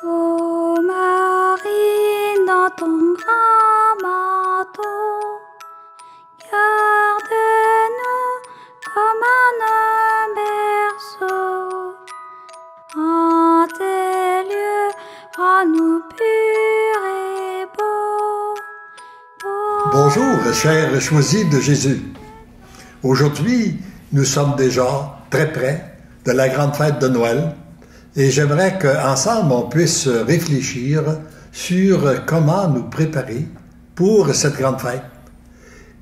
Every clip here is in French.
Ô Marie, dans ton grand manteau, garde-nous comme en un berceau. En tes lieux, rends-nous purs et beaux. Bonjour, chers choisis de Jésus. Aujourd'hui, nous sommes déjà très près de la grande fête de Noël et j'aimerais qu'ensemble on puisse réfléchir sur comment nous préparer pour cette grande fête.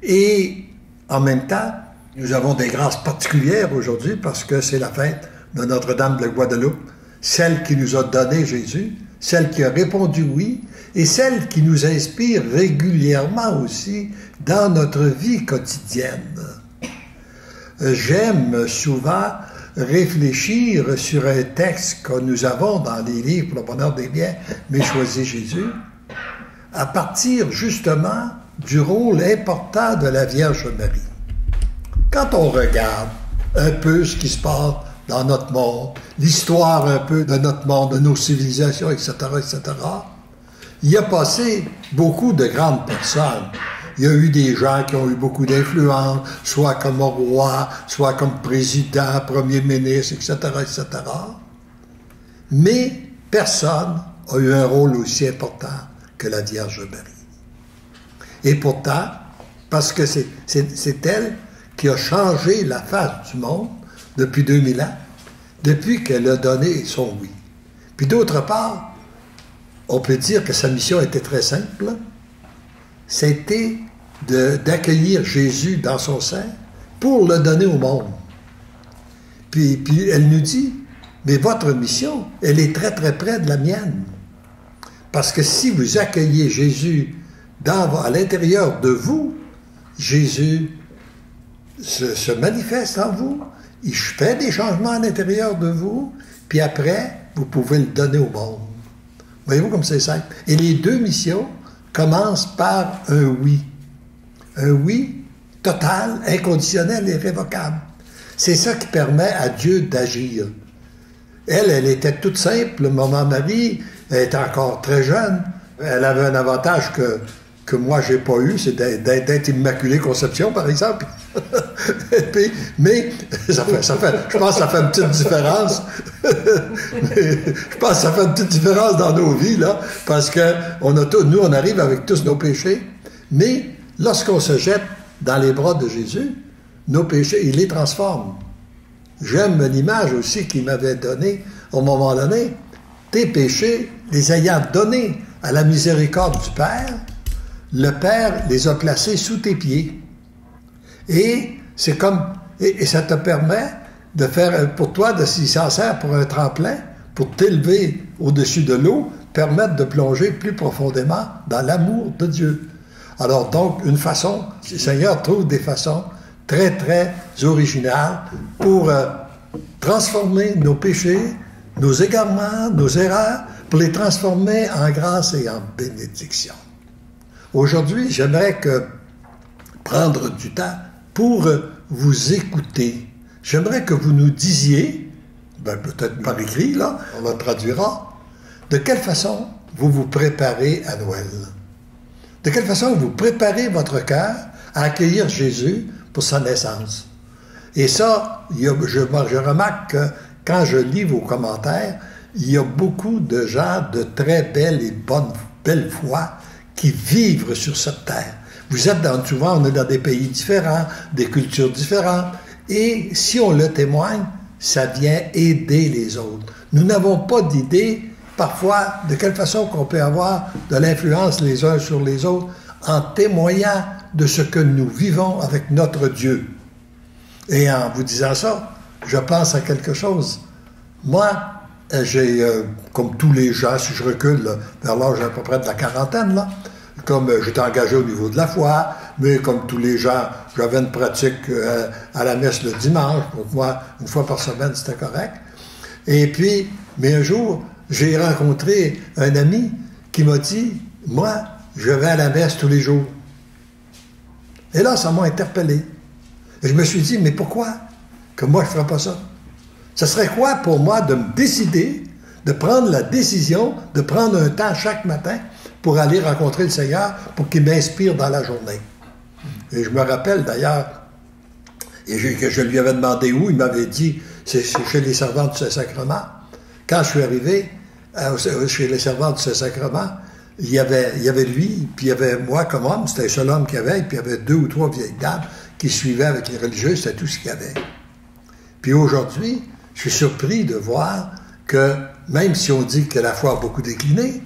Et en même temps, nous avons des grâces particulières aujourd'hui parce que c'est la fête de Notre-Dame de Guadeloupe, celle qui nous a donné Jésus, celle qui a répondu oui et celle qui nous inspire régulièrement aussi dans notre vie quotidienne. J'aime souvent réfléchir sur un texte que nous avons dans les livres pour le bonheur des biens, mais choisis Jésus, à partir justement du rôle important de la Vierge Marie. Quand on regarde un peu ce qui se passe dans notre monde, l'histoire un peu de notre monde, de nos civilisations, etc., etc., il y a passé beaucoup de grandes personnes. Il y a eu des gens qui ont eu beaucoup d'influence, soit comme roi, soit comme président, premier ministre, etc., etc. Mais personne n'a eu un rôle aussi important que la Vierge Marie. Et pourtant, parce que c'est elle qui a changé la face du monde depuis 2000 ans, depuis qu'elle a donné son oui. Puis d'autre part, on peut dire que sa mission était très simple. C'était d'accueillir Jésus dans son sein pour le donner au monde. Puis elle nous dit, mais votre mission, elle est très très près de la mienne. Parce que si vous accueillez Jésus à l'intérieur de vous, Jésus se manifeste en vous, il fait des changements à l'intérieur de vous, puis après, vous pouvez le donner au monde. Voyez-vous comme c'est simple? Et les deux missions commencent par un oui. Un oui total, inconditionnel et irrévocable. C'est ça qui permet à Dieu d'agir. Elle était toute simple. Maman Marie, elle était encore très jeune. Elle avait un avantage que moi, j'ai pas eu, c'est d'être Immaculée Conception, par exemple. Mais je pense que ça fait une petite différence. Je pense que ça fait une petite différence dans nos vies, là, parce que nous, on arrive avec tous nos péchés, mais lorsqu'on se jette dans les bras de Jésus, nos péchés, il les transforme. J'aime l'image aussi qu'il m'avait donnée au moment donné. Tes péchés, les ayant donnés à la miséricorde du Père, le Père les a placés sous tes pieds. Et c'est comme, et ça te permet de faire, pour toi, s'il s'en sert pour un tremplin, pour t'élever au-dessus de l'eau, permettre de plonger plus profondément dans l'amour de Dieu. Alors donc, une façon, le Seigneur trouve des façons très, très originales pour transformer nos péchés, nos égarements, nos erreurs, pour les transformer en grâce et en bénédiction. Aujourd'hui, j'aimerais prendre du temps pour vous écouter. J'aimerais que vous nous disiez, peut-être par écrit, là, on le traduira, de quelle façon vous vous préparez à Noël. De quelle façon vous préparez votre cœur à accueillir Jésus pour sa naissance. Et ça, je remarque que quand je lis vos commentaires, il y a beaucoup de gens de très belle et belle foi qui vivent sur cette terre. Vous êtes souvent, on est dans des pays différents, des cultures différentes, et si on le témoigne, ça vient aider les autres. Nous n'avons pas d'idée, parfois, de quelle façon qu'on peut avoir de l'influence les uns sur les autres en témoignant de ce que nous vivons avec notre Dieu. Et en vous disant ça, je pense à quelque chose. Moi, j'ai, comme tous les gens, si je recule là, vers l'âge à peu près de la quarantaine, là, comme j'étais engagé au niveau de la foi, mais comme tous les gens, j'avais une pratique à la messe le dimanche. Pour moi, une fois par semaine, c'était correct. Et puis, mais un jour, j'ai rencontré un ami qui m'a dit, moi, je vais à la messe tous les jours. Et là, ça m'a interpellé. Et je me suis dit, mais pourquoi que moi, je ne ferais pas ça? Ce serait quoi pour moi de me décider de prendre la décision de prendre un temps chaque matin pour aller rencontrer le Seigneur, pour qu'il m'inspire dans la journée. Et je me rappelle d'ailleurs, que je lui avais demandé où, il m'avait dit, c'est chez les servantes du Saint-Sacrement. Quand je suis arrivé chez les servantes du Saint-Sacrement, il y avait lui, puis il y avait moi comme homme, c'était un seul homme qu'il y avait, puis il y avait 2 ou 3 vieilles dames qui suivaient avec les religieux, c'était tout ce qu'il y avait. Puis aujourd'hui, je suis surpris de voir que, même si on dit que la foi a beaucoup décliné,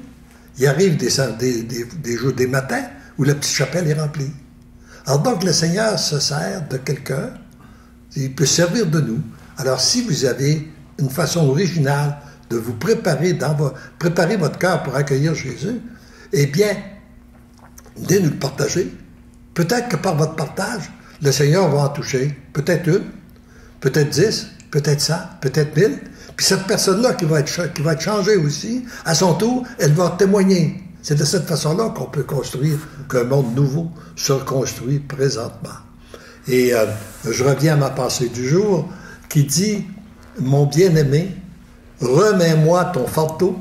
il arrive des matins où la petite chapelle est remplie. Alors donc, le Seigneur se sert de quelqu'un, il peut servir de nous. Alors, si vous avez une façon originale de vous préparer votre cœur pour accueillir Jésus, eh bien, venez nous le partager. Peut-être que par votre partage, le Seigneur va en toucher. Peut-être 1, peut-être 10, peut-être 100, peut-être 1000. Puis cette personne-là qui va être changée aussi, à son tour, elle va témoigner. C'est de cette façon-là qu'on peut construire, qu'un monde nouveau se construit présentement. Et je reviens à ma pensée du jour, qui dit, mon bien-aimé, remets-moi ton fardeau,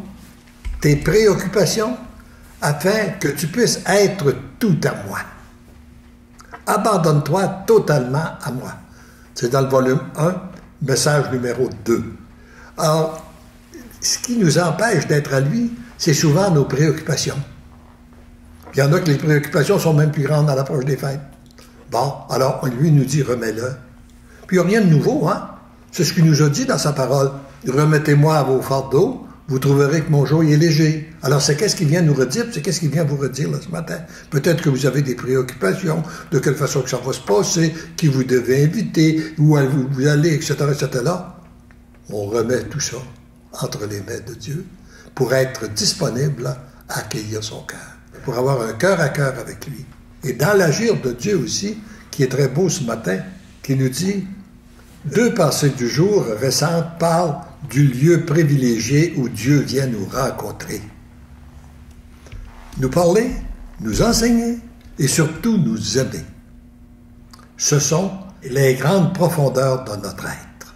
tes préoccupations, afin que tu puisses être tout à moi. Abandonne-toi totalement à moi. C'est dans le volume 1, message numéro 2. Alors, ce qui nous empêche d'être à lui, c'est souvent nos préoccupations. Il y en a que les préoccupations sont même plus grandes à l'approche des fêtes. Bon, alors, lui nous dit, remets-le. Puis il n'y a rien de nouveau, hein? C'est ce qu'il nous a dit dans sa parole. Remettez-moi à vos fardeaux, vous trouverez que mon joug est léger. Alors, c'est qu'est-ce qu'il vient nous redire, c'est qu'est-ce qu'il vient vous redire là, ce matin. Peut-être que vous avez des préoccupations, de quelle façon que ça va se passer, qui vous devez inviter, où vous allez, etc., etc. On remet tout ça entre les mains de Dieu pour être disponible à accueillir son cœur, pour avoir un cœur à cœur avec lui. Et dans l'agir de Dieu aussi, qui est très beau ce matin, qui nous dit, 2 pensées du jour récentes parlent du lieu privilégié où Dieu vient nous rencontrer. Nous parler, nous enseigner et surtout nous aimer. Ce sont les grandes profondeurs de notre être,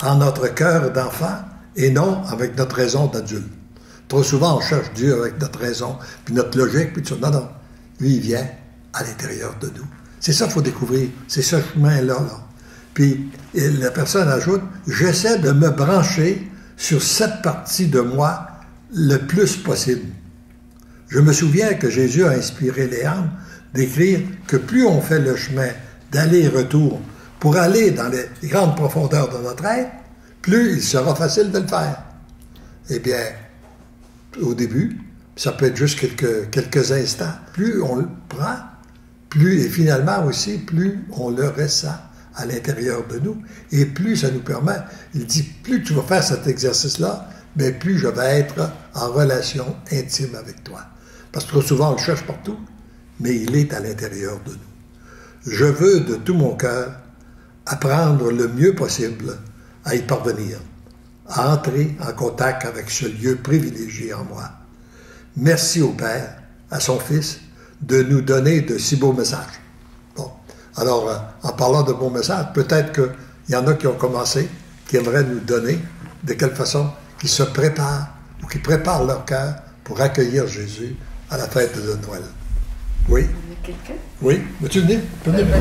en notre cœur d'enfant et non avec notre raison d'adulte. Trop souvent, on cherche Dieu avec notre raison, puis notre logique, puis tout ça. Non, non. Lui, il vient à l'intérieur de nous. C'est ça qu'il faut découvrir. C'est ce chemin-là. Là. Puis la personne ajoute, j'essaie de me brancher sur cette partie de moi le plus possible. Je me souviens que Jésus a inspiré Léandre d'écrire que plus on fait le chemin d'aller-retour pour aller dans les grandes profondeurs de notre être, plus il sera facile de le faire. Eh bien, au début, ça peut être juste quelques instants. Plus on le prend, plus, et finalement aussi, plus on le ressent à l'intérieur de nous, et plus ça nous permet, il dit, plus tu vas faire cet exercice-là, mais plus je vais être en relation intime avec toi. Parce que trop souvent, on le cherche partout, mais il est à l'intérieur de nous. Je veux de tout mon cœur apprendre le mieux possible à y parvenir, à entrer en contact avec ce lieu privilégié en moi. Merci au Père, à son Fils, de nous donner de si beaux messages. Bon, alors, en parlant de beaux messages, peut-être qu'il y en a qui ont commencé, qui aimeraient nous donner de quelle façon qu'ils se préparent ou qu'ils préparent leur cœur pour accueillir Jésus à la fête de Noël. Oui? Quelqu'un? Oui? Veux-tu venir? Tu peux venir?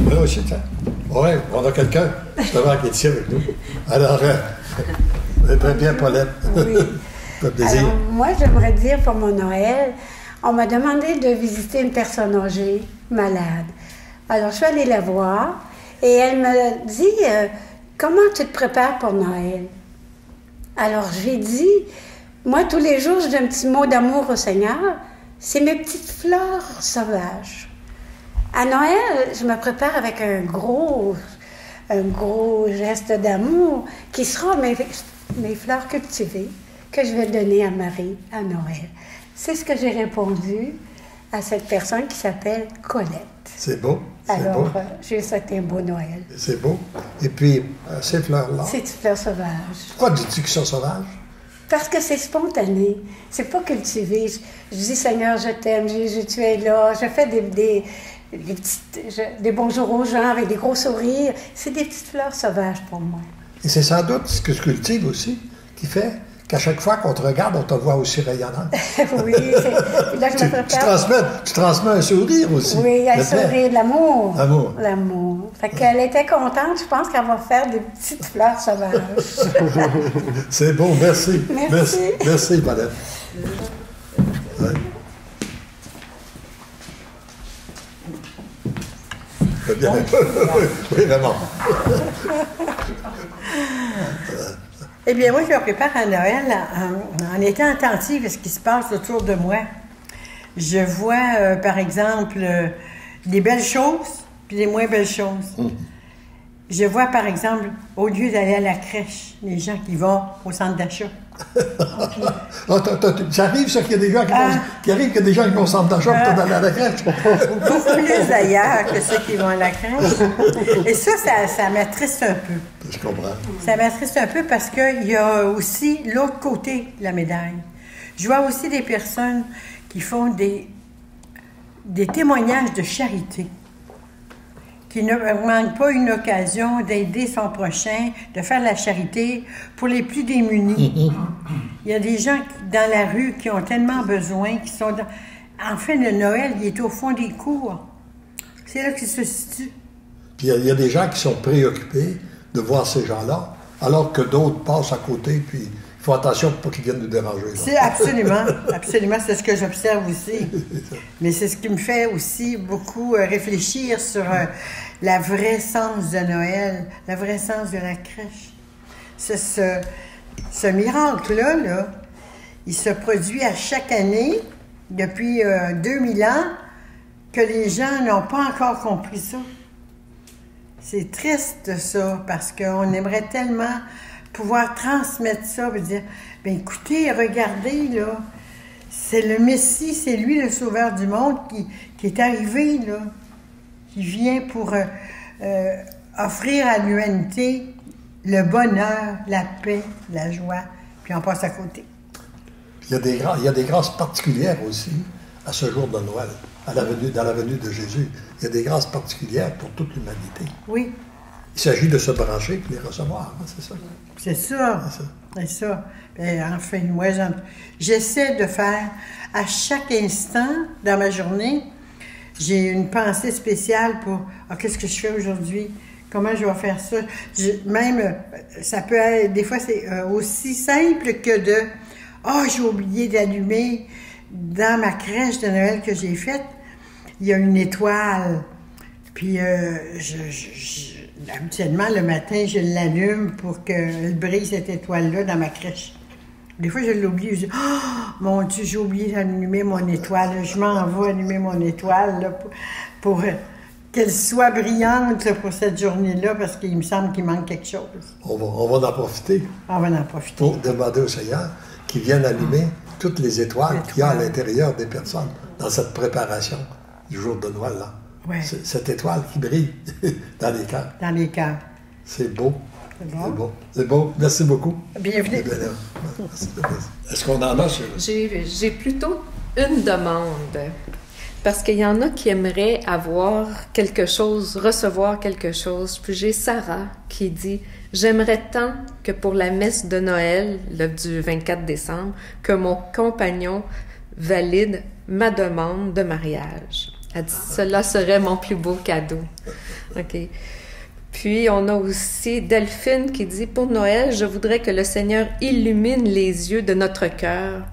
Oui, aussi, tiens. Oui, on a quelqu'un, justement, qui est ici avec nous. Alors, très bien, Paulette. Oui. Ça fait plaisir. Alors, moi, j'aimerais dire pour mon Noël, on m'a demandé de visiter une personne âgée, malade. Alors, je suis allée la voir et elle me dit comment tu te prépares pour Noël? Alors, j'ai dit, moi, tous les jours, je dis un petit mot d'amour au Seigneur. C'est mes petites fleurs sauvages. À Noël, je me prépare avec un gros geste d'amour qui sera mes fleurs cultivées que je vais donner à Marie à Noël. C'est ce que j'ai répondu à cette personne qui s'appelle Colette. C'est beau. Alors, j'ai souhaité un beau Noël. C'est beau. Et puis, ces fleurs-là. C'est des fleurs sauvages. Pourquoi dis-tu qu'ils sont sauvages? Parce que c'est spontané. C'est pas cultivé. Je dis, Seigneur, je t'aime, Jésus, tu es là. Je fais des bonjours aux gens avec des gros sourires. C'est des petites fleurs sauvages pour moi. Et c'est sans doute ce que je cultive aussi, qui fait qu'à chaque fois qu'on te regarde, on te voit aussi rayonnant. Oui, là, je me prépare. Tu transmets un sourire aussi. Oui, un sourire, de l'amour. L'amour. L'amour. Fait qu'elle était contente, je pense qu'elle va faire des petites fleurs sauvages. C'est bon, merci. Merci. Merci, madame. Ouais. Bien. Oui, vraiment. Eh bien, moi, je me prépare à Noël en étant attentive à ce qui se passe autour de moi. Je vois, par exemple, des belles choses, puis des moins belles choses. Je vois, par exemple, au lieu d'aller à la crèche, les gens qui vont au centre d'achat. Ça arrive, ça, qu'il y a des gens qui arrivent, qu'il y a des gens qui vont au centre d'achat pour aller à la crèche. Beaucoup plus d'ailleurs que ceux qui vont à la crèche. Et ça m'attriste un peu. Je comprends. Ça m'attriste un peu parce qu'il y a aussi l'autre côté de la médaille. Je vois aussi des personnes qui font des témoignages de charité, qui ne manquent pas une occasion d'aider son prochain, de faire de la charité pour les plus démunis. Il y a des gens dans la rue qui ont tellement besoin, qui sont dans... En fin de Noël, il est au fond des cours. C'est là qu'il se situe. Puis il y a des gens qui sont préoccupés de voir ces gens-là, alors que d'autres passent à côté, puis il faut attention pour pas qu'ils viennent nous déranger. C'est absolument, c'est ce que j'observe aussi. Mais c'est ce qui me fait aussi beaucoup réfléchir sur la vraie sens de Noël, la vraie sens de la crèche. Ce miracle-là, là, il se produit à chaque année, depuis 2000 ans, que les gens n'ont pas encore compris ça. C'est triste, ça, parce qu'on aimerait tellement pouvoir transmettre ça et dire, bien écoutez, regardez, là, c'est le Messie, c'est lui le sauveur du monde qui est arrivé, là, qui vient pour offrir à l'humanité le bonheur, la paix, la joie, puis on passe à côté. Il y a des grâces particulières aussi à ce jour de Noël, dans la venue de Jésus. Il y a des grâces particulières pour toute l'humanité. Oui. Il s'agit de se brancher et les recevoir, hein, c'est ça? C'est ça. C'est ça. Bien, enfin, moi, j'essaie de faire à chaque instant dans ma journée, j'ai une pensée spéciale pour qu'est-ce que je fais aujourd'hui? Comment je vais faire ça? Ça peut être, des fois, c'est aussi simple que de j'ai oublié d'allumer dans ma crèche de Noël que j'ai faite, il y a une étoile. Puis, habituellement, le matin, je l'allume pour qu'elle brille cette étoile-là dans ma crèche. Des fois, je l'oublie. Je dis, mon Dieu, j'ai oublié d'allumer mon étoile. Je m'en vais allumer mon étoile là, pour qu'elle soit brillante là, pour cette journée-là, parce qu'il me semble qu'il manque quelque chose. On va en profiter. On va en profiter. Pour demander au Seigneur qu'il vienne allumer toutes les étoiles qu'il y a à l'intérieur des personnes dans cette préparation du jour de Noël, là. Ouais. Cette étoile qui brille dans les cœurs. Dans les cœurs. C'est beau. C'est bon. C'est beau. C'est beau. Merci beaucoup. Bienvenue. Merci. Est-ce qu'on en a sur... J'ai plutôt une demande. Parce qu'il y en a qui aimeraient avoir quelque chose, recevoir quelque chose. Puis j'ai Sarah qui dit « J'aimerais tant que pour la messe de Noël, du 24 décembre, que mon compagnon valide ma demande de mariage. » Elle dit « Cela serait mon plus beau cadeau. » OK. Puis, on a aussi Delphine qui dit « Pour Noël, je voudrais que le Seigneur illumine les yeux de notre cœur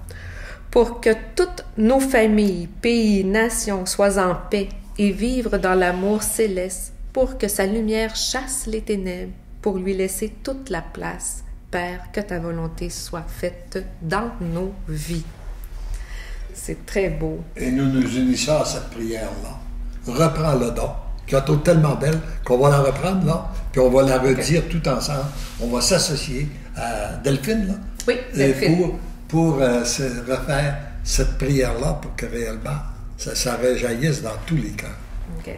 pour que toutes nos familles, pays, nations soient en paix et vivre dans l'amour céleste, pour que sa lumière chasse les ténèbres, pour lui laisser toute la place. Père, que ta volonté soit faite dans nos vies. » C'est très beau. Et nous nous unissons à cette prière-là. Reprends le don, qui est tellement belle qu'on va la reprendre, là, puis on va la redire tout ensemble. On va s'associer à Delphine, là. Oui, Delphine. Pour se refaire cette prière-là, pour que réellement ça réjaillisse dans tous les cœurs. OK.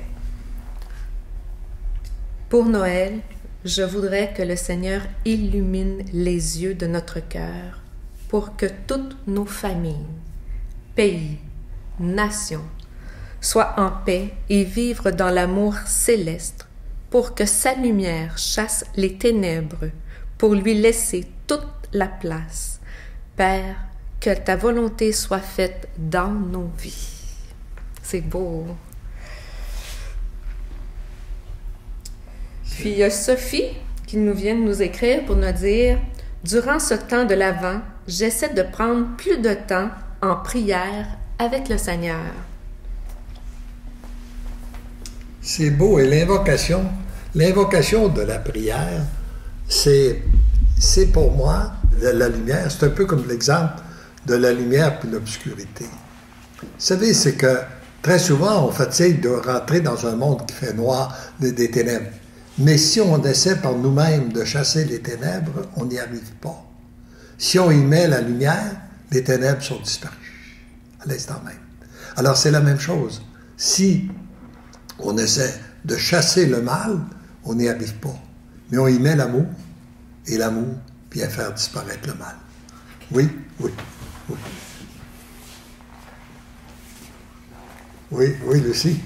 Pour Noël, je voudrais que le Seigneur illumine les yeux de notre cœur pour que toutes nos familles, pays, nations, soient en paix et vivre dans l'amour céleste, pour que sa lumière chasse les ténèbres, pour lui laisser toute la place. Père, que ta volonté soit faite dans nos vies. C'est beau. Puis il y a Sophie qui nous vient de nous écrire pour nous dire « Durant ce temps de l'Avent, j'essaie de prendre plus de temps en prière avec le Seigneur. » C'est beau. Et l'invocation de la prière, c'est pour moi la lumière. C'est un peu comme l'exemple de la lumière puis l'obscurité. Vous savez, c'est que très souvent, on fatigue de rentrer dans un monde qui fait noir, des ténèbres. Mais si on essaie par nous-mêmes de chasser les ténèbres, on n'y arrive pas. Si on y met la lumière, les ténèbres sont disparues à l'instant même. Alors c'est la même chose. Si on essaie de chasser le mal, on n'y arrive pas. Mais on y met l'amour, et l'amour vient faire disparaître le mal. Oui, oui, oui. Oui, Lucie.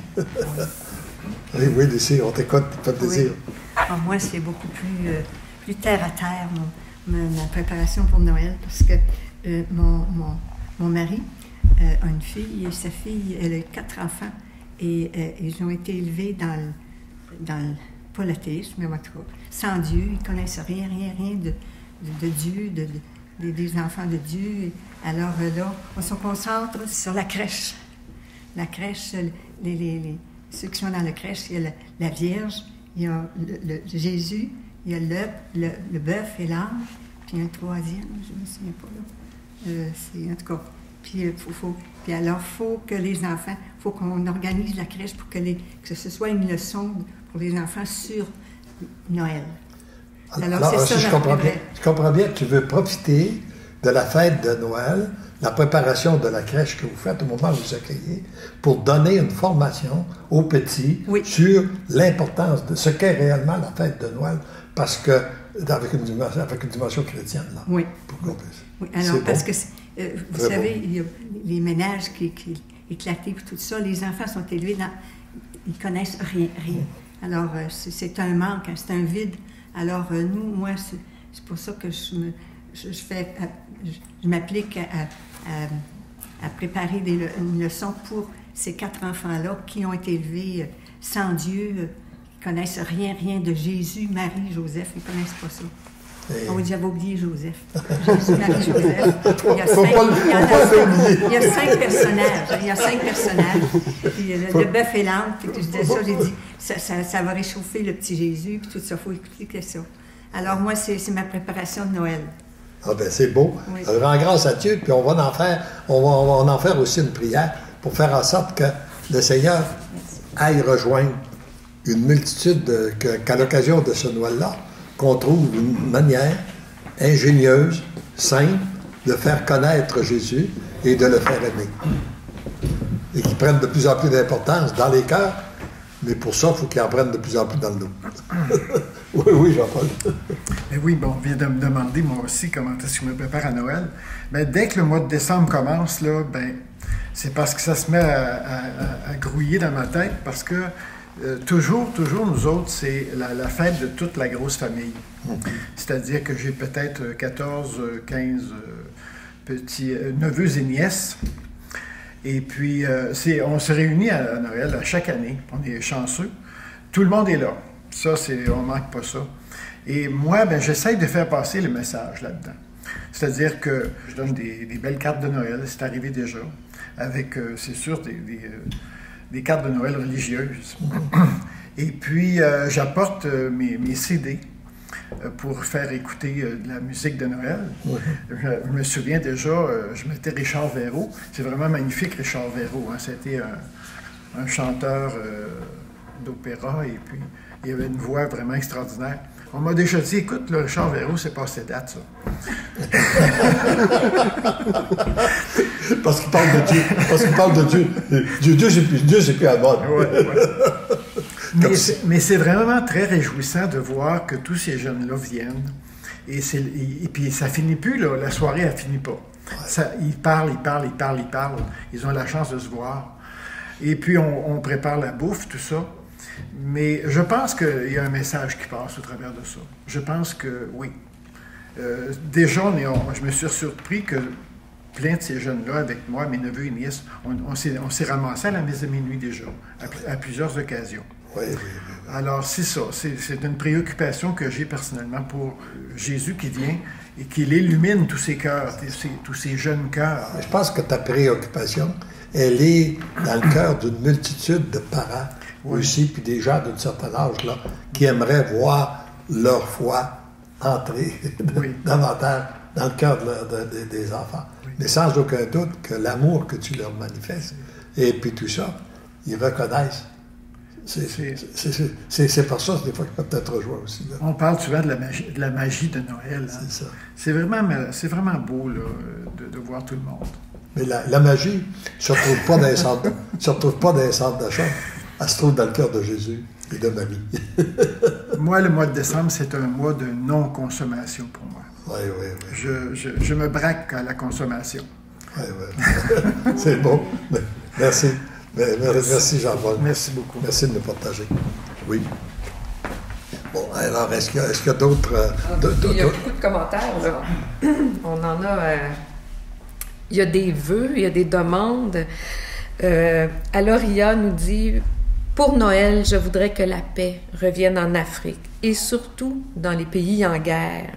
Oui, Lucie, on t'écoute, pas de plaisir. Oui. Alors, moi, c'est beaucoup plus terre à terre, ma préparation pour Noël, parce que mon mari a une fille, et sa fille, elle a 4 enfants, et ils ont été élevés dans pas l'athéisme, mais en tout cas, sans Dieu, ils ne connaissent rien de Dieu, des enfants de Dieu. Alors là, on se concentre sur la crèche. La crèche, ceux qui sont dans la crèche, il y a la Vierge, il y a le Jésus, il y a le bœuf et l'âne, puis un troisième, je ne me souviens pas là. C'est en tout cas. Puis alors, il faut que les enfants, il faut qu'on organise la crèche pour que ce soit une leçon pour les enfants sur Noël. Alors c'est ça, je comprends bien que tu veux profiter de la fête de Noël, la préparation de la crèche que vous faites au moment où vous accueillez, pour donner une formation aux petits sur l'importance de ce qu'est réellement la fête de Noël, parce que, avec une dimension chrétienne, là. Oui. Pour qu'on puisse. Oui, alors, parce beau. que, vous savez, il y a les ménages qui éclatés, tout ça, les enfants sont élevés ils ne connaissent rien. Alors, c'est un manque, c'est un vide. Alors, moi, c'est pour ça que je m'applique à préparer une leçon pour ces 4 enfants-là qui ont été élevés sans Dieu, qui ne connaissent rien de Jésus, Marie, Joseph, ils ne connaissent pas ça. Oh, j'avais oublié Joseph. Jésus, Marie, Joseph. Il y a 5 personnages. Il y a 5 personnages. Puis le bœuf et l'âne. Puis je disais ça, j'ai dit, ça va réchauffer le petit Jésus, puis tout ça, il faut expliquer ça. Alors moi, c'est ma préparation de Noël. Ah ben c'est beau. Oui. Je rends grâce à Dieu, puis on va en faire aussi une prière pour faire en sorte que le Seigneur aille rejoindre une multitude qu'à l'occasion de ce Noël-là, qu'on trouve une manière ingénieuse, simple, de faire connaître Jésus et de le faire aimer. Et qui prennent de plus en plus d'importance dans les cœurs, mais pour ça, il faut qu'ils en prennent de plus en plus dans le dos. Oui, Jean-Paul. Mais oui, bon, on vient de me demander, moi aussi, comment est-ce que je me prépare à Noël. Mais dès que le mois de décembre commence, là, c'est parce que ça se met à grouiller dans ma tête, parce que toujours, nous autres, c'est la fête de toute la grosse famille. C'est-à-dire que j'ai peut-être 14, 15 petits neveux et nièces. Et puis, on se réunit à Noël à chaque année. On est chanceux. Tout le monde est là. Ça, on ne manque pas ça. Et moi, j'essaye de faire passer le message là-dedans. C'est-à-dire que je donne des belles cartes de Noël. C'est arrivé déjà. Avec, c'est sûr, des cartes de Noël religieuses. Et puis, j'apporte mes CD pour faire écouter de la musique de Noël. Je me souviens déjà, je mettais Richard Verreau. C'est vraiment magnifique, Richard Verreau. Hein. C'était un chanteur d'opéra et puis il avait une voix vraiment extraordinaire. On m'a déjà dit, écoute, là, Richard Verreau, c'est passé date, ça. Parce qu'il parle de Dieu. Parce qu'il parle de Dieu. Dieu, c'est plus à mode. Mais c'est vraiment très réjouissant de voir que tous ces jeunes-là viennent. Et puis ça finit plus, là. La soirée, elle finit pas. Ils parlent. Ils ont la chance de se voir. Et puis on prépare la bouffe, tout ça. Mais je pense qu'il y a un message qui passe au travers de ça. Je pense que oui. déjà, je me suis surpris que plein de ces jeunes-là, avec moi, mes neveux et nièces, on s'est ramassés à la messe de minuit déjà, à plusieurs occasions. Oui. Alors, c'est ça. C'est une préoccupation que j'ai personnellement pour Jésus qui vient et qu'il illumine tous ces cœurs, tous ces jeunes cœurs. Je pense que ta préoccupation, elle est dans le cœur d'une multitude de parents aussi, puis des gens d'un certain âge là, qui aimeraient voir leur foi entrer davantage dans le cœur des enfants. Oui. Mais sans aucun doute que l'amour que tu leur manifestes, et puis tout ça, ils reconnaissent. C'est pour ça, des fois, qu'ils peuvent être rejoints aussi. Là. On parle souvent de la magie de Noël. Hein. C'est ça. C'est vraiment beau là, de voir tout le monde. Mais la magie ne se retrouve pas dans les centres d'achat. Elle se trouve dans le cœur de Jésus et de Marie. Moi, le mois de décembre, c'est un mois de non-consommation pour moi. Oui. Je me braque à la consommation. Oui. C'est bon. Merci. Merci Jean-Paul. Merci beaucoup. Merci de nous partager. Oui. Bon, alors, est-ce qu'il y a d'autres... il y a beaucoup de commentaires, là. On en a... il y a des vœux, il y a des demandes. Alors, Ria nous dit... Pour Noël, je voudrais que la paix revienne en Afrique et surtout dans les pays en guerre.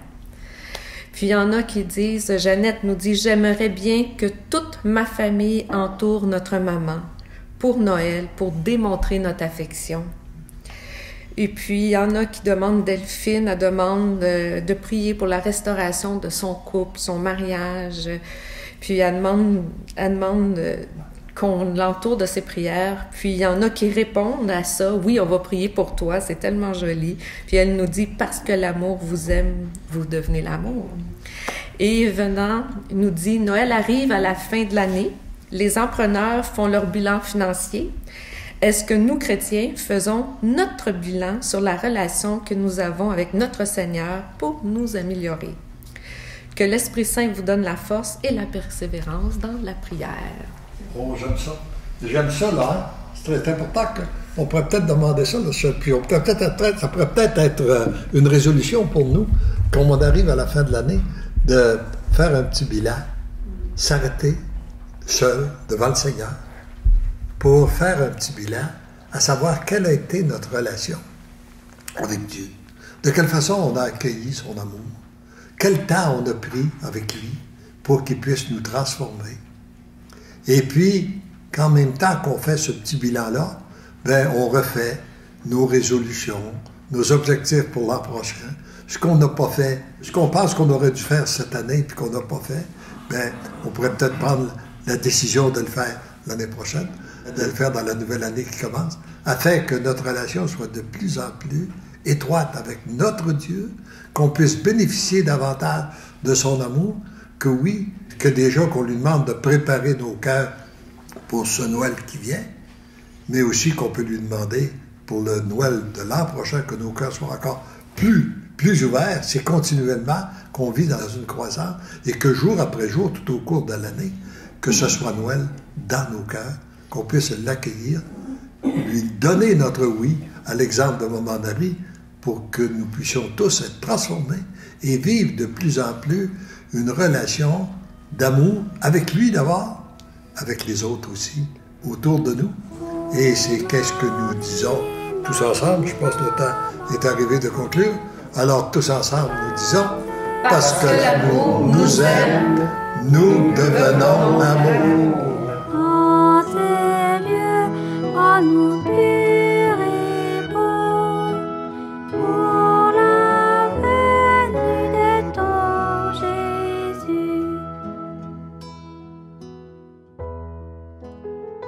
Puis il y en a qui disent, Jeannette nous dit, j'aimerais bien que toute ma famille entoure notre maman pour Noël, pour démontrer notre affection. Et puis il y en a qui demandent, Delphine, elle demande de prier pour la restauration de son couple, son mariage. Puis elle demande qu'on l'entoure de ses prières. Puis il y en a qui répondent à ça. Oui, on va prier pour toi, c'est tellement joli. Puis elle nous dit, parce que l'amour vous aime, vous devenez l'amour. Et venant, il nous dit, Noël arrive à la fin de l'année. Les emprunteurs font leur bilan financier. Est-ce que nous, chrétiens, faisons notre bilan sur la relation que nous avons avec notre Seigneur pour nous améliorer? Que l'Esprit Saint vous donne la force et la persévérance dans la prière. Oh, j'aime ça. J'aime ça, là. Hein? C'est très important qu'on pourrait peut-être demander ça. Là, puis ça pourrait peut-être être une résolution pour nous, quand on arrive à la fin de l'année, de faire un petit bilan, s'arrêter seul devant le Seigneur pour faire un petit bilan, à savoir quelle a été notre relation avec Dieu. De quelle façon on a accueilli son amour. Quel temps on a pris avec lui pour qu'il puisse nous transformer. Et puis, qu'en même temps qu'on fait ce petit bilan-là, on refait nos résolutions, nos objectifs pour l'an prochain, ce qu'on n'a pas fait, ce qu'on pense qu'on aurait dû faire cette année puis qu'on n'a pas fait, on pourrait peut-être prendre la décision de le faire l'année prochaine, de le faire dans la nouvelle année qui commence, afin que notre relation soit de plus en plus étroite avec notre Dieu, qu'on puisse bénéficier davantage de son amour, que oui, que déjà qu'on lui demande de préparer nos cœurs pour ce Noël qui vient, mais aussi qu'on peut lui demander pour le Noël de l'an prochain que nos cœurs soient encore plus ouverts. C'est continuellement qu'on vit dans une croissance et que jour après jour, tout au cours de l'année, que ce soit Noël dans nos cœurs, qu'on puisse l'accueillir, lui donner notre oui, à l'exemple de Maman Marie, pour que nous puissions tous être transformés et vivre de plus en plus une relation d'amour avec lui d'abord, avec les autres aussi, autour de nous. Et c'est qu'est-ce que nous disons tous ensemble. Je pense que le temps est arrivé de conclure. Alors tous ensemble, nous disons, parce que l'amour nous aime, nous devenons l'amour. En tes lieux, en nous